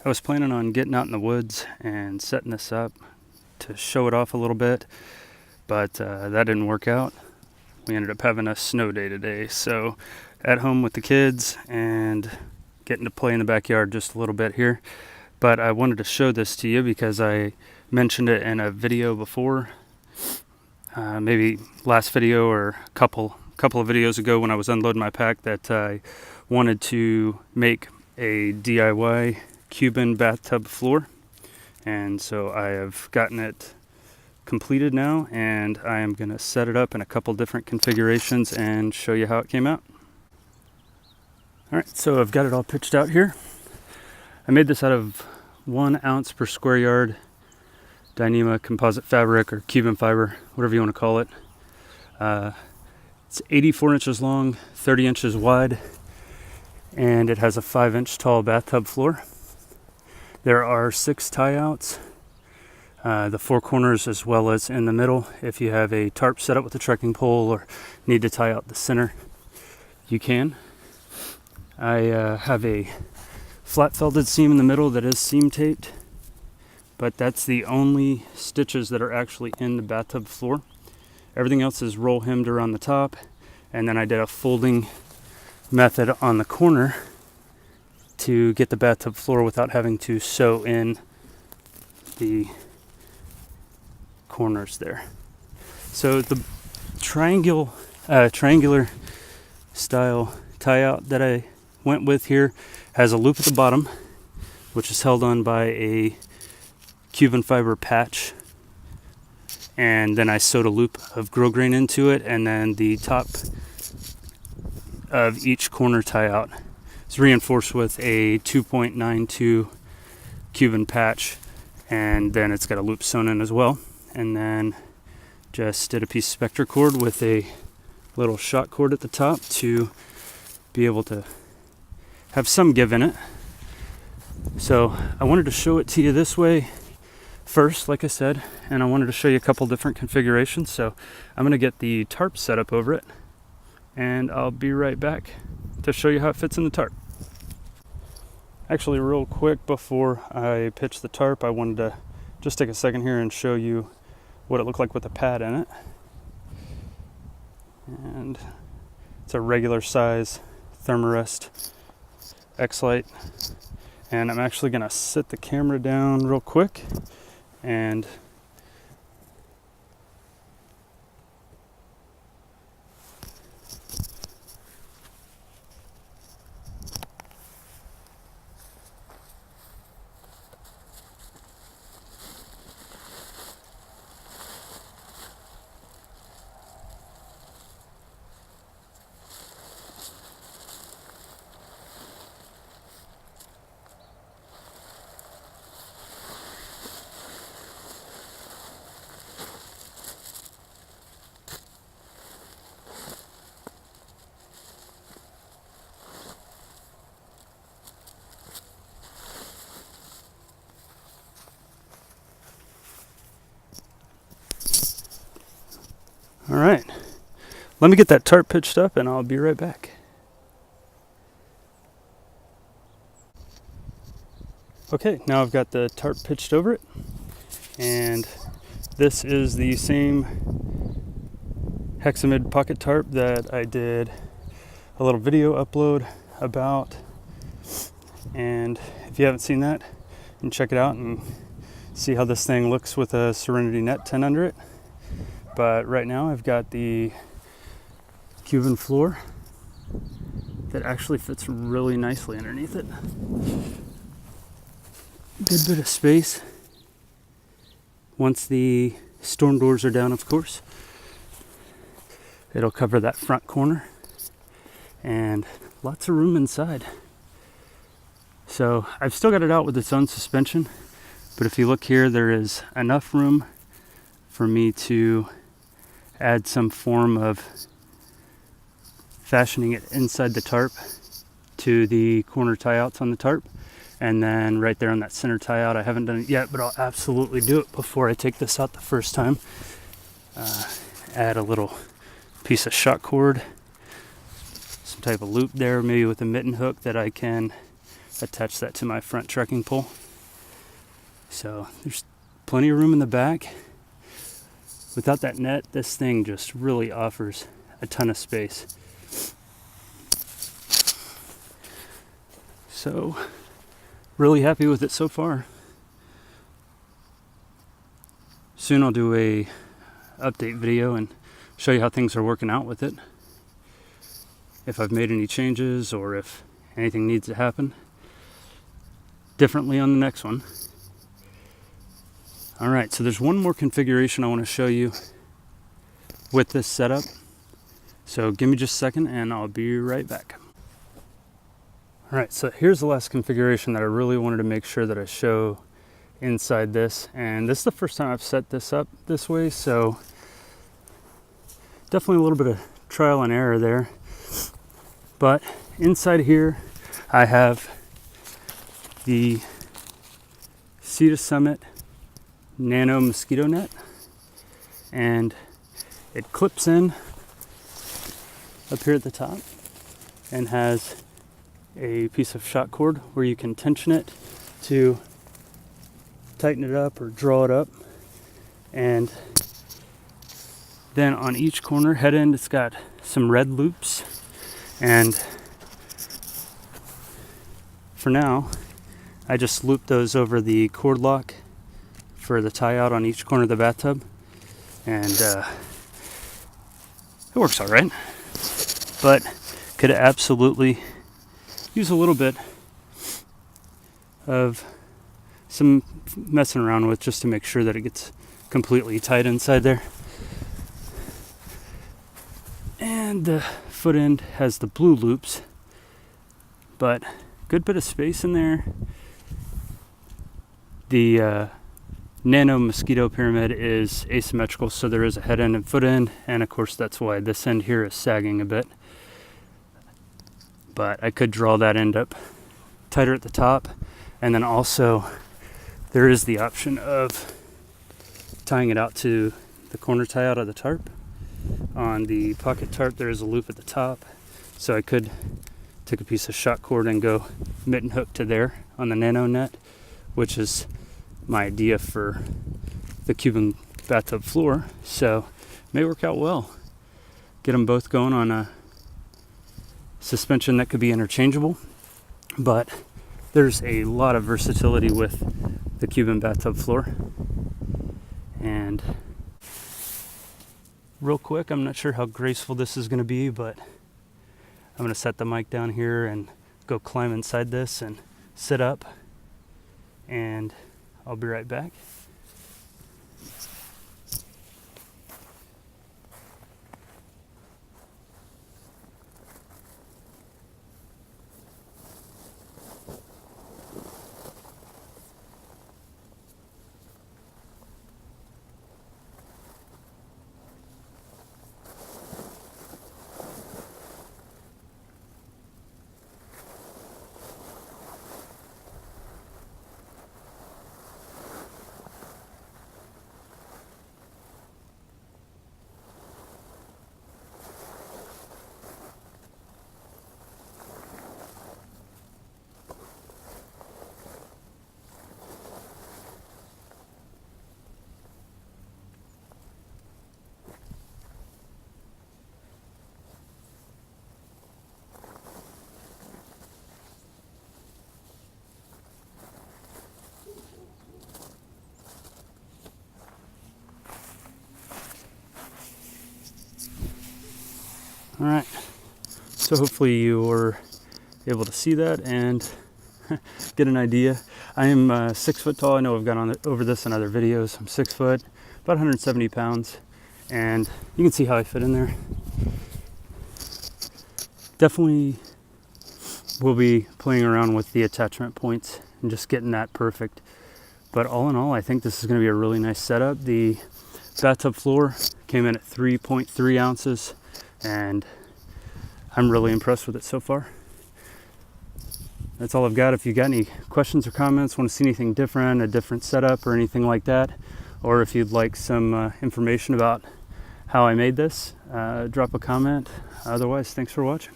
I was planning on getting out in the woods and setting this up to show it off a little bit, but that didn't work out. We ended up having a snow day today, so at home with the kids and getting to play in the backyard just a little bit here. But I wanted to show this to you because I mentioned it in a video before, maybe last video or a couple of videos ago when I was unloading my pack, that I wanted to make a DIY Cuben bathtub floor. And so I have gotten it completed now, and I am going to set it up in a couple different configurations and show you how it came out. Alright, so I've got it all pitched out here. I made this out of 1 ounce per square yard Dyneema composite fabric, or Cuben fiber, whatever you want to call it. It's 84 inches long, 30 inches wide, and it has a 5-inch tall bathtub floor. There are 6 tie outs, the 4 corners as well as in the middle. If you have a tarp set up with a trekking pole or need to tie out the center, you can. I have a flat felted seam in the middle that is seam taped, but that's the only stitches that are actually in the bathtub floor. Everything else is roll hemmed around the top, and then I did a folding method on the corner to get the bathtub floor without having to sew in the corners there. So the triangular style tie out that I went with here has a loop at the bottom, which is held on by a Cuben fiber patch, and then I sewed a loop of grosgrain into it, and then the top of each corner tie out is reinforced with a 2.92 Cuben patch, and then it's got a loop sewn in as well. And then just did a piece of spectra cord with a little shot cord at the top to be able to have some give in it. So I wanted to show it to you this way first, like I said, and I wanted to show you a couple different configurations. So I'm going to get the tarp set up over it, and I'll be right back to show you how it fits in the tarp. Actually, real quick before I pitch the tarp, I wanted to just take a second here and show you what it looked like with a pad in it. And it's a regular size Thermarest X-Lite, and I'm actually going to sit the camera down real quick and all right, let me get that tarp pitched up and I'll be right back. Okay, now I've got the tarp pitched over it, and this is the same Hexamid pocket tarp that I did a little video upload about, and if you haven't seen that, you can check it out and see how this thing looks with a Serenity Net 10 under it. But right now I've got the Cuben floor that actually fits really nicely underneath it. Good bit of space once the storm doors are down, of course. It'll cover that front corner, and lots of room inside. So I've still got it out with its own suspension, but if you look here, there is enough room for me to add some form of fashioning it inside the tarp to the corner tie outs on the tarp, and then right there on that center tie out, I haven't done it yet, but I'll absolutely do it before I take this out the first time. Add a little piece of shot cord, some type of loop there, maybe with a mitten hook that I can attach that to my front trekking pole. So there's plenty of room in the back. Without that net, this thing just really offers a ton of space. So really happy with it so far. Soon I'll do a update video and show you how things are working out with it. If I've made any changes or if anything needs to happen differently on the next one. Alright, so there's one more configuration I want to show you with this setup. So give me just a second and I'll be right back. Alright, so here's the last configuration that I really wanted to make sure that I show inside this. And this is the first time I've set this up this way, so definitely a little bit of trial and error there. But inside here I have the Sea to Summit Nano Mosquito net, and it clips in up here at the top and has a piece of shot cord where you can tension it to tighten it up or draw it up. And then on each corner head end it's got some red loops, and for now I just loop those over the cord lock for the tie out on each corner of the bathtub, and it works all right, but could absolutely use a little bit of some messing around with just to make sure that it gets completely tight inside there. And the foot end has the blue loops, but good bit of space in there. The Nano Mosquito pyramid is asymmetrical, so there is a head end and foot end, and of course that's why this end here is sagging a bit. But I could draw that end up tighter at the top, and then also there is the option of tying it out to the corner tie out of the tarp. On the pocket tarp there is a loop at the top, so I could take a piece of shot cord and go mitten hook to there on the Nano net, which is my idea for the Cuben bathtub floor, so may work out well. Get them both going on a suspension that could be interchangeable, but there's a lot of versatility with the Cuben bathtub floor. And real quick, I'm not sure how graceful this is going to be, but I'm going to set the mic down here and go climb inside this and sit up, and I'll be right back. All right, so hopefully you were able to see that and get an idea. I am 6 foot tall. I know I've gone over this in other videos. I'm 6 foot, about 170 pounds, and you can see how I fit in there. Definitely will be playing around with the attachment points and just getting that perfect. But all in all, I think this is going to be a really nice setup. The bathtub floor came in at 3.3 ounces. And I'm really impressed with it so far. That's all I've got. If you got any questions or comments, want to see anything different, a different setup or anything like that, or if you'd like some information about how I made this, drop a comment. Otherwise, thanks for watching.